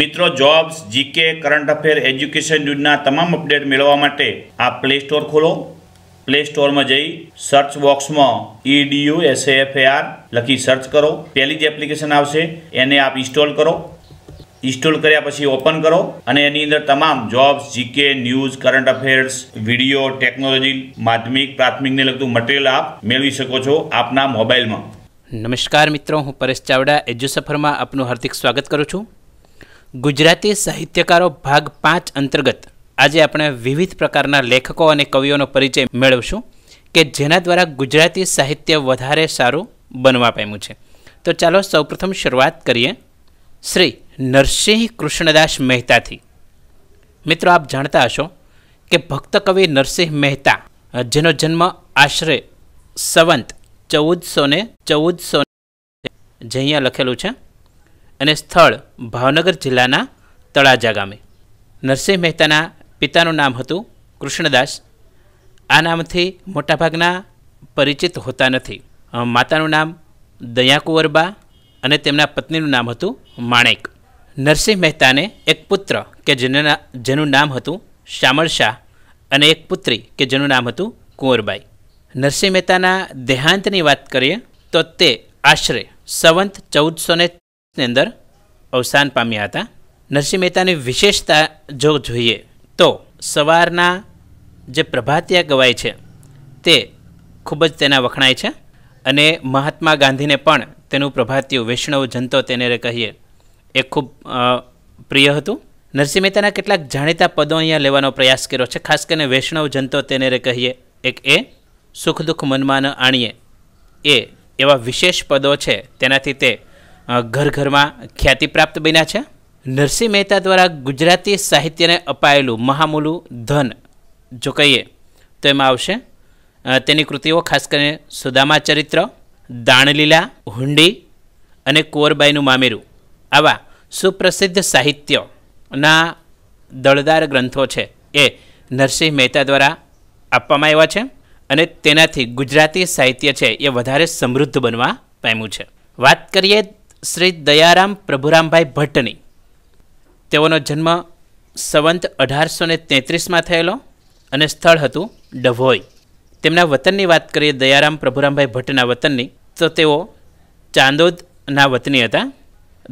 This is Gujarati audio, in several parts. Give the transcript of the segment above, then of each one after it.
મિત્રો jobs, GK, current affair, education ન્યૂઝના તમામ અપડેટ મેળવવા માટે આપ પ્લે સ્ટોર ખોલો. પ્લે સ્ટોરમાં જઈ સર્ચ બોક્સમાં EDUSAFAR લખી સર્ચ કરો. પહેલી જ એપ્લિકેશન આવશે એને આપ ઇન્સ્ટોલ કરો. ઇન્સ્ટોલ કર્યા પછી ઓપન કરો અને એની અંદર તમામ jobs, GK, news, current affairs, video, technology, માધ્યમિક, પ્રાથમિકને લગતું મટીરિયલ આપ મેળવી શકો છો આપના મોબાઈલમાં. નમસ્કાર મિત્રો, હું પરેશ ચાવડા એજ્યુસફરમાં આપનું હાર્દિક સ્વાગત કરું છું. ગુજરાતી સાહિત્યકારો ભાગ 5 અંતર્ગત આજે આપણે વિવિધ પ્રકારના લેખકો અને કવિઓનો પરિચય મેળવશું કે જેના દ્વારા ગુજરાતી સાહિત્ય વધારે સારું બનવા પામ્યું છે. તો ચાલો સૌપ્રથમ શરૂઆત કરીએ શ્રી નરસિંહ કૃષ્ણદાસ મહેતાથી. મિત્રો, આપ જાણતા હશો કે ભક્ત કવિ નરસિંહ મહેતા, જેનો જન્મ આશરે સંવંત 1414 જે અહીંયા લખેલું છે અને સ્થળ ભાવનગર જિલ્લાના તળાજા ગામે. નરસિંહ મહેતાના પિતાનું નામ હતું કૃષ્ણદાસ. આ નામથી મોટાભાગના પરિચિત હોતા નથી. માતાનું નામ દયાકુંવરબા અને તેમના પત્નીનું નામ હતું માણેક. નરસિંહ મહેતાને એક પુત્ર કે જેનું નામ હતું શામળ શાહ અને એક પુત્રી કે જેનું નામ હતું કુંવરબાઈ. નરસિંહ મહેતાના દેહાંતની વાત કરીએ તો તે આશરે સંવંત 1400 અંદર અવસાન પામ્યા હતા. નરસિંહ મહેતાની વિશેષતા જો જોઈએ તો સવારના જે પ્રભાતિયા ગવાય છે તે ખૂબ જ તેના વખણાય છે અને મહાત્મા ગાંધીને પણ તેનું પ્રભાતિયું વૈષ્ણવ જનતો તેને કહીએ એ ખૂબ પ્રિય હતું. નરસિંહ મહેતાના કેટલાક જાણીતા પદો અહીંયા લેવાનો પ્રયાસ કર્યો છે. ખાસ કરીને વૈષ્ણવ જનતો તેને કહીએ, એક એ સુખ દુઃખ મનમાં ન આણીએ, એ એવા વિશેષ પદો છે તેનાથી તે ઘર ઘરમાં ખ્યાતિ પ્રાપ્ત બન્યા છે. નરસિંહ મહેતા દ્વારા ગુજરાતી સાહિત્યને અપાયેલું મહામૂલું ધન જો કહીએ તો એમાં આવશે તેની કૃતિઓ, ખાસ કરીને સુદામા ચરિત્ર, દાણલીલા, હુંડી અને કુંવરબાઈનું મામેરું. આવા સુપ્રસિદ્ધ સાહિત્યના દળદાર ગ્રંથો છે એ નરસિંહ મહેતા દ્વારા આપવામાં આવ્યા છે અને તેનાથી ગુજરાતી સાહિત્ય છે એ વધારે સમૃદ્ધ બનવા પામ્યું છે. વાત કરીએ શ્રી દયારામ પ્રભુરામભાઈ ભટ્ટની. તેઓનો જન્મ સંવંત 1833 થયેલો અને સ્થળ હતું ડભોઈ. તેમના વતનની વાત કરીએ દયારામ પ્રભુરામભાઈ ભટ્ટના વતનની તો તેઓ ચાંદોદના વતની હતા.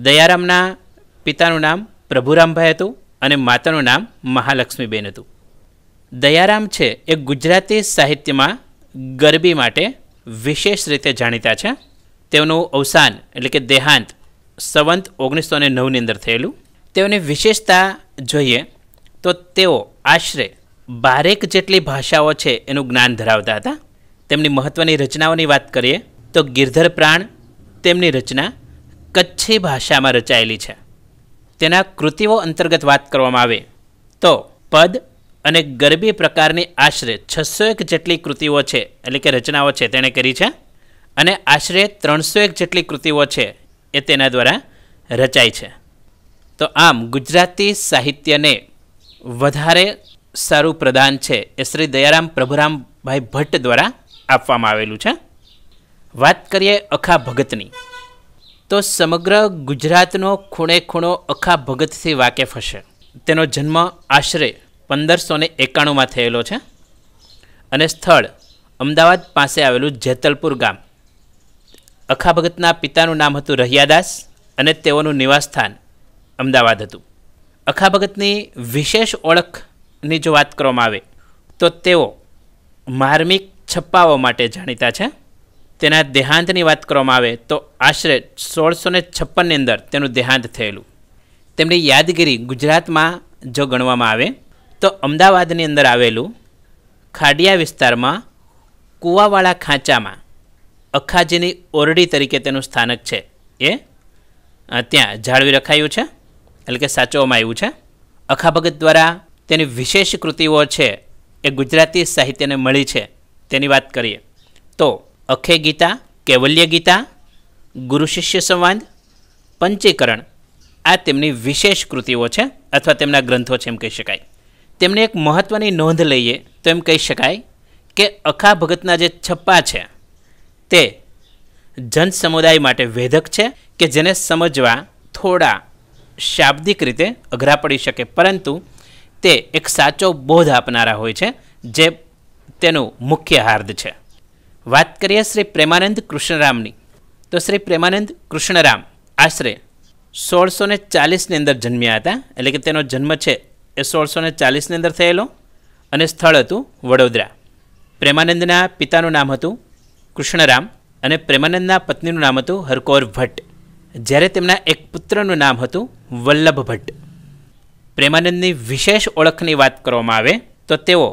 દયારામના પિતાનું નામ પ્રભુરામભાઈ હતું અને માતાનું નામ મહાલક્ષ્મીબેન હતું. દયારામ છે એ ગુજરાતી સાહિત્યમાં ગરબી માટે વિશેષ રીતે જાણીતા છે. તેઓનું અવસાન એટલે કે દેહાંત સંવંત 1909 અંદર થયેલું. તેઓની વિશેષતા જોઈએ તો તેઓ આશરે 12 જેટલી ભાષાઓ છે એનું જ્ઞાન ધરાવતા હતા. તેમની મહત્ત્વની રચનાઓની વાત કરીએ તો ગિરધર પ્રાણ તેમની રચના કચ્છી ભાષામાં રચાયેલી છે. તેના કૃતિઓ અંતર્ગત વાત કરવામાં આવે તો પદ અને ગરબી પ્રકારની આશરે 601 જેટલી કૃતિઓ છે એટલે કે રચનાઓ છે તેણે કરી છે અને આશરે 301 જેટલી કૃતિઓ છે એ તેના દ્વારા રચાઈ છે. તો આમ ગુજરાતી સાહિત્યને વધારે સારું પ્રદાન છે એ શ્રી દયારામ પ્રભુરામભાઈ ભટ્ટ દ્વારા આપવામાં આવેલું છે. વાત કરીએ અખા ભગતની તો સમગ્ર ગુજરાતનો ખૂણે ખૂણો અખા ભગતથી વાકેફ હશે. તેનો જન્મ આશરે 1591 થયેલો છે અને સ્થળ અમદાવાદ પાસે આવેલું જેતલપુર ગામ. અખા ભગતના પિતાનું નામ હતું રહિયાદાસ અને તેઓનું નિવાસસ્થાન અમદાવાદ હતું. અખા ભગતની વિશેષ ઓળખની જો વાત કરવામાં આવે તો તેઓ માર્મિક છપ્પાઓ માટે જાણીતા છે. તેના દેહાંતની વાત કરવામાં આવે તો આશરે 1656 અંદર તેનું દેહાંત થયેલું. તેમની યાદગીરી ગુજરાતમાં જો ગણવામાં આવે તો અમદાવાદની અંદર આવેલું ખાડિયા વિસ્તારમાં કૂવાવાળા ખાંચામાં અખાજીની ઓરડી તરીકે તેનું સ્થાનક છે એ ત્યાં જાળવી રખાયું છે એટલે કે સાચવવામાં આવ્યું છે. અખા ભગત દ્વારા તેની વિશેષ કૃતિઓ છે એ ગુજરાતી સાહિત્યને મળી છે. તેની વાત કરીએ તો અખે ગીતા, કૈવલ્ય ગીતા, ગુરુ શિષ્ય સંવાદ, પંચીકરણ આ તેમની વિશેષ કૃતિઓ છે અથવા તેમના ગ્રંથો છે એમ કહી શકાય. તેમની એક મહત્ત્વની નોંધ લઈએ તો એમ કહી શકાય કે અખા ભગતના જે છપ્પા છે તે જન સમુદાય માટે વેધક છે કે જેને સમજવા થોડા શાબ્દિક રીતે અઘરા પડી શકે, પરંતુ તે એક સાચો બોધ આપનારા હોય છે, જે તેનું મુખ્ય હાર્દ છે. વાત કરીએ શ્રી પ્રેમાનંદ કૃષ્ણરામની, તો શ્રી પ્રેમાનંદ કૃષ્ણરામ આશરે 1640ની અંદર જન્મ્યા હતા. એટલે કે તેનો જન્મ છે એ 1640ની અંદર થયેલો અને સ્થળ હતું વડોદરા. પ્રેમાનંદના પિતાનું નામ હતું કૃષ્ણરામ અને પ્રેમાનંદના પત્નીનું નામ હતું હરકૌર ભટ્ટ, જ્યારે તેમના એક પુત્રનું નામ હતું વલ્લભ ભટ્ટ. પ્રેમાનંદની વિશેષ ઓળખની વાત કરવામાં આવે તો તેઓ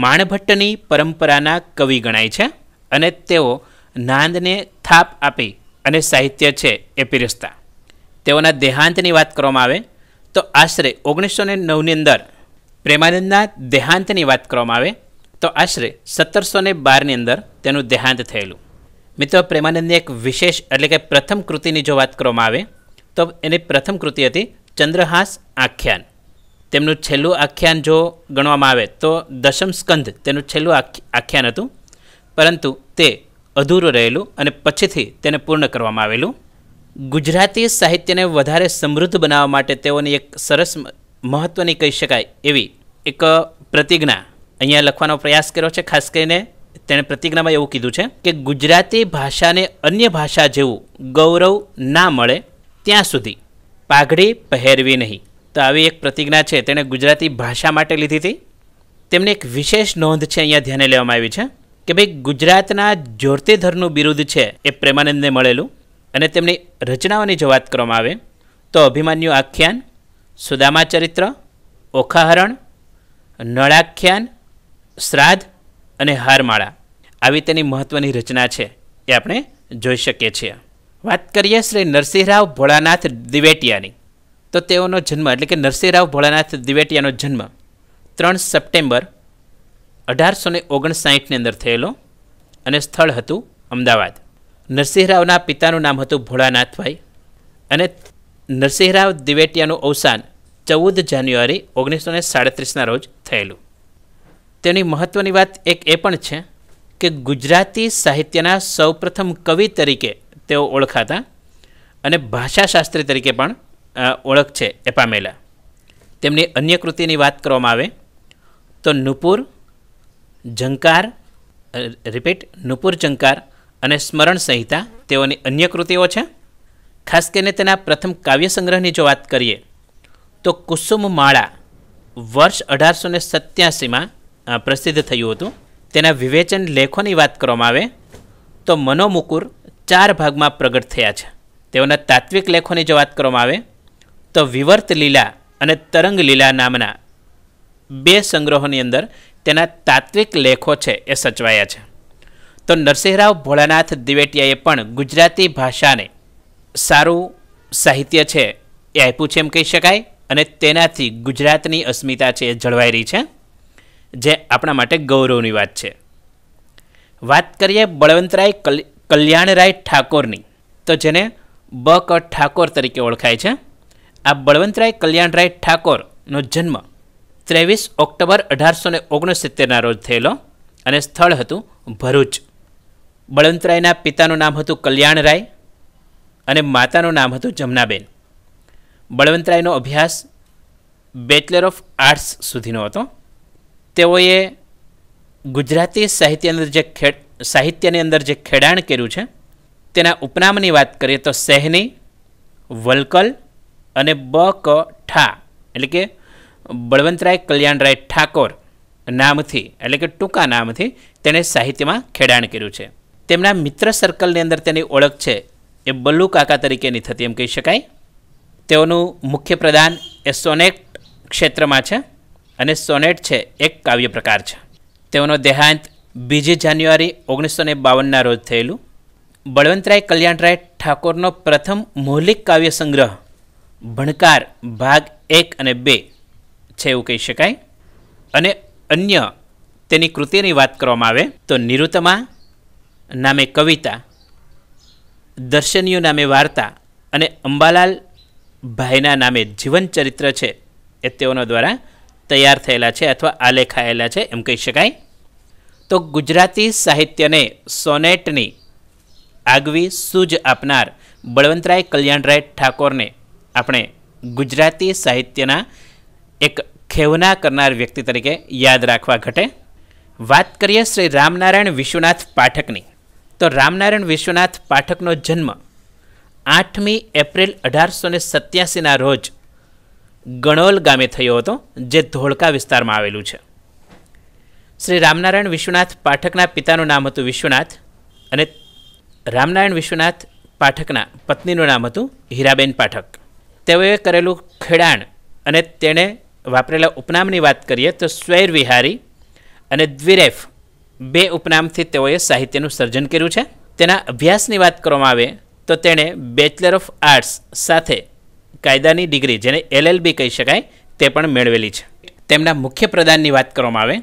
માણભટ્ટની પરંપરાના કવિ ગણાય છે અને તેઓ નાંદને થાપ આપી અને સાહિત્ય છે એ પીરસતા. તેઓના દેહાંતની વાત કરવામાં આવે તો આશરે 1909ની અંદર પ્રેમાનંદના દેહાંતની વાત કરવામાં આવે તો આશરે 1712ની અંદર તેનું દેહાંત થયેલું. મિત્રો, પ્રેમાનંદની એક વિશેષ એટલે કે પ્રથમ કૃતિની જો વાત કરવામાં આવે તો એની પ્રથમ કૃતિ હતી ચંદ્રહાસ આખ્યાન. તેમનું છેલ્લું આખ્યાન જો ગણવામાં આવે તો દશમ સ્કંદ તેનું છેલ્લું આખ્યાન હતું, પરંતુ તે અધૂરું રહેલું અને પછીથી તેને પૂર્ણ કરવામાં આવેલું. ગુજરાતી સાહિત્યને વધારે સમૃદ્ધ બનાવવા માટે તેઓની એક સરસ મહત્ત્વની કહી શકાય એવી એક પ્રતિજ્ઞા અહીંયા લખવાનો પ્રયાસ કર્યો છે. ખાસ કરીને તેણે પ્રતિજ્ઞામાં એવું કીધું છે કે ગુજરાતી ભાષાને અન્ય ભાષા જેવું ગૌરવ ના મળે ત્યાં સુધી પાઘડી પહેરવી નહીં. તો આવી એક પ્રતિજ્ઞા છે તેણે ગુજરાતી ભાષા માટે લીધી હતી. તેમની એક વિશેષ નોંધ છે અહીંયા ધ્યાને લેવામાં આવી છે કે ભાઈ ગુજરાતના જોરતીધરનું બિરુદ છે એ પ્રેમાનંદને મળેલું. અને તેમની રચનાઓની જો વાત કરવામાં આવે તો અભિમન્યુ આખ્યાન, સુદામા ચરિત્ર, ઓખાહરણ, નળાખ્યાન, શ્રાદ્ધ અને હારમાળા આવી તેની મહત્ત્વની રચના છે એ આપણે જોઈ શકીએ છીએ. વાત કરીએ શ્રી નરસિંહરાવ ભોળાનાથ દિવેટિયાની, તો તેઓનો જન્મ એટલે કે નરસિંહરાવ ભોળાનાથ દિવેટિયાનો જન્મ 3 સપ્ટેમ્બર 1859ની અંદર થયેલો અને સ્થળ હતું અમદાવાદ. નરસિંહરાવના પિતાનું નામ હતું ભોળાનાથભાઈ અને નરસિંહરાવ દિવેટિયાનું અવસાન 14 જાન્યુઆરી 1937ના રોજ થયેલું. તેની મહત્ત્વની વાત એક એ પણ છે કે ગુજરાતી સાહિત્યના સૌપ્રથમ કવિ તરીકે તેઓ ઓળખાતા અને ભાષાશાસ્ત્રી તરીકે પણ ઓળખ છે એ પામેલા. તેમની અન્ય કૃતિની વાત કરવામાં આવે તો નુપુર ઝંકાર અને સ્મરણ સંહિતા તેઓની અન્ય કૃતિઓ છે. ખાસ કરીને તેના પ્રથમ કાવ્ય સંગ્રહની જો વાત કરીએ તો કુસુમ માળા વર્ષ 1887માં પ્રસિદ્ધ થયું હતું. તેના વિવેચન લેખોની વાત કરવામાં આવે તો મનોમુકુર 4 ભાગમાં પ્રગટ થયા છે. તેઓના તાત્વિક લેખોની જો વાત કરવામાં આવે તો વિવર્ત લીલા અને તરંગ લીલા નામના 2 સંગ્રહોની અંદર તેના તાત્વિક લેખો છે એ સચવાયા છે. તો નરસિંહરાવ ભોળાનાથ દિવેટિયાએ પણ ગુજરાતી ભાષાને સારું સાહિત્ય છે એ આપ્યું છે એમ કહી શકાય અને તેનાથી ગુજરાતની અસ્મિતા છે એ જળવાઈ રહી છે, જે આપણા માટે ગૌરવની વાત છે. વાત કરીએ બળવંતરાય કલ્યાણરાય ઠાકોરની, તો જેને બ.ક. ઠાકોર તરીકે ઓળખાય છે. આ બળવંતરાય કલ્યાણરાય ઠાકોરનો જન્મ 23 ઓક્ટોબર 1869ના રોજ થયેલો અને સ્થળ હતું ભરૂચ. બળવંતરાયના પિતાનું નામ હતું કલ્યાણરાય અને માતાનું નામ હતું જમનાબેન. બળવંતરાયનો અભ્યાસ બેચલર ઓફ આર્ટ્સ સુધીનો હતો. તેઓએ ગુજરાતી સાહિત્યની અંદર જે ખેડાણ કર્યું છે તેના ઉપનામની વાત કરીએ તો સહેની, વલકલ અને બ.ક. ઠા એટલે કે બળવંતરાય કલ્યાણરાય ઠાકોર નામથી એટલે કે ટૂંકા નામથી તેણે સાહિત્યમાં ખેડાણ કર્યું છે. તેમના મિત્ર સર્કલની અંદર તેની ઓળખ છે એ બલ્લુ કાકા તરીકેની થતી એમ કહી શકાય. તેઓનું મુખ્ય પ્રદાન એ સોનેટ ક્ષેત્રમાં છે અને સોનેટ છે એક કાવ્ય પ્રકાર છે. તેઓનો દેહાંત 2 જાન્યુઆરી 1952ના રોજ થયેલું. બળવંતરાય કલ્યાણરાય ઠાકોરનો પ્રથમ મૌલિક કાવ્ય સંગ્રહ ભણકાર ભાગ 1 અને 2 છે એવું કહી શકાય. અને અન્ય તેની કૃતિની વાત કરવામાં આવે તો નિરુતમા નામે કવિતા, દર્શનીય નામે વાર્તા અને અંબાલાલ ભાઈના નામે જીવન ચરિત્ર છે એ તેઓના દ્વારા તૈયાર થયેલા છે અથવા આલેખાયેલા છે એમ કહી શકાય. તો ગુજરાતી સાહિત્યને સોનેટની આગવી સૂઝ આપનાર બળવંતરાય કલ્યાણરાય ઠાકોરને આપણે ગુજરાતી સાહિત્યના એક ખેવના કરનાર વ્યક્તિ તરીકે યાદ રાખવા ઘટે. વાત કરીએ શ્રી રામનારાયણ વિશ્વનાથ પાઠકની, તો રામનારાયણ વિશ્વનાથ પાઠકનો જન્મ 8મી એપ્રિલ 1887ના રોજ ગણોલ ગામે થયો હતો, જે ધોળકા વિસ્તારમાં આવેલું છે. શ્રી રામનારાયણ વિશ્વનાથ પાઠકના પિતાનું નામ હતું વિશ્વનાથ અને રામનારાયણ વિશ્વનાથ પાઠકના પત્નીનું નામ હતું હીરાબેન પાઠક. તેઓએ કરેલું ખેડાણ અને તેણે વાપરેલા ઉપનામની વાત કરીએ તો સ્વૈર વિહારી અને દ્વિરેફ 2 ઉપનામથી તેઓએ સાહિત્યનું સર્જન કર્યું છે. તેના અભ્યાસની વાત કરવામાં આવે તો તેણે બેચલર ઓફ આર્ટ્સ સાથે કાયદાની ડિગ્રી, જેને LLB કહી શકાય, તે પણ મેળવેલી છે. તેમના મુખ્ય પ્રદાનની વાત કરવામાં આવે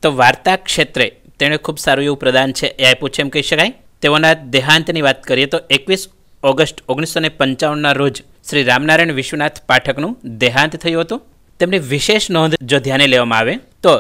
તો વાર્તા ક્ષેત્રે તેણે ખૂબ સારું એવું પ્રદાન છે એ આપ્યું છે એમ કહી શકાય. તેઓના દેહાંતની વાત કરીએ તો 21 ઓગસ્ટ 1955ના રોજ શ્રી રામનારાયણ વિશ્વનાથ પાઠકનું દેહાંત થયું હતું. તેમની વિશેષ નોંધ જો ધ્યાને લેવામાં આવે તો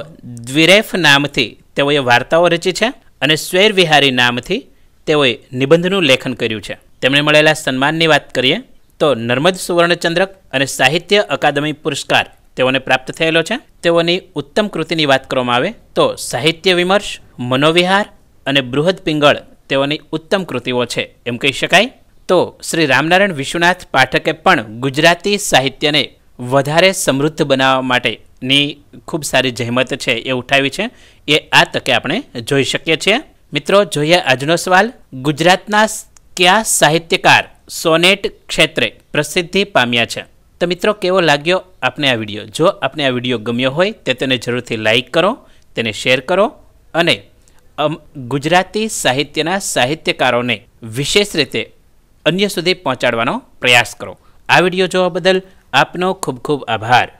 દ્વિરેફ નામથી તેઓએ વાર્તાઓ રચી છે અને સ્વૈર વિહારી નામથી તેઓએ નિબંધનું લેખન કર્યું છે. તેમણે મળેલા સન્માનની વાત કરીએ તો નર્મદ સુવર્ણચંદ્રક અને સાહિત્ય અકાદમી પુરસ્કાર તેઓને પ્રાપ્ત થયેલો છે. તેઓની ઉત્તમ કૃતિની વાત કરવામાં આવે તો સાહિત્ય વિમર્શ, મનોવિહાર અને બૃહદ પિંગળ તેઓની ઉત્તમ કૃતિઓ છે એમ કહી શકાય. તો શ્રી રામનારાયણ વિશ્વનાથ પાઠકે પણ ગુજરાતી સાહિત્યને વધારે સમૃદ્ધ બનાવવા માટેની ખૂબ સારી જહેમત છે એ ઉઠાવી છે, એ આ તકે આપણે જોઈ શકીએ છીએ. મિત્રો, જોઈએ આજનો સવાલ. ગુજરાતના કયા સાહિત્યકાર સોનેટ ક્ષેત્રે પ્રસિદ્ધિ પામ્યા છે? તો મિત્રો, કેવો લાગ્યો આપને આ વિડીયો? જો આપને આ વિડીયો ગમ્યો હોય તો તેને જરૂરથી લાઈક કરો, તેને શેર કરો અને ગુજરાતી સાહિત્યના સાહિત્યકારોને વિશેષ રીતે અન્ય સુધી પહોંચાડવાનો પ્રયાસ કરો. આ વિડીયો જોવા બદલ આપનો ખૂબ ખૂબ આભાર.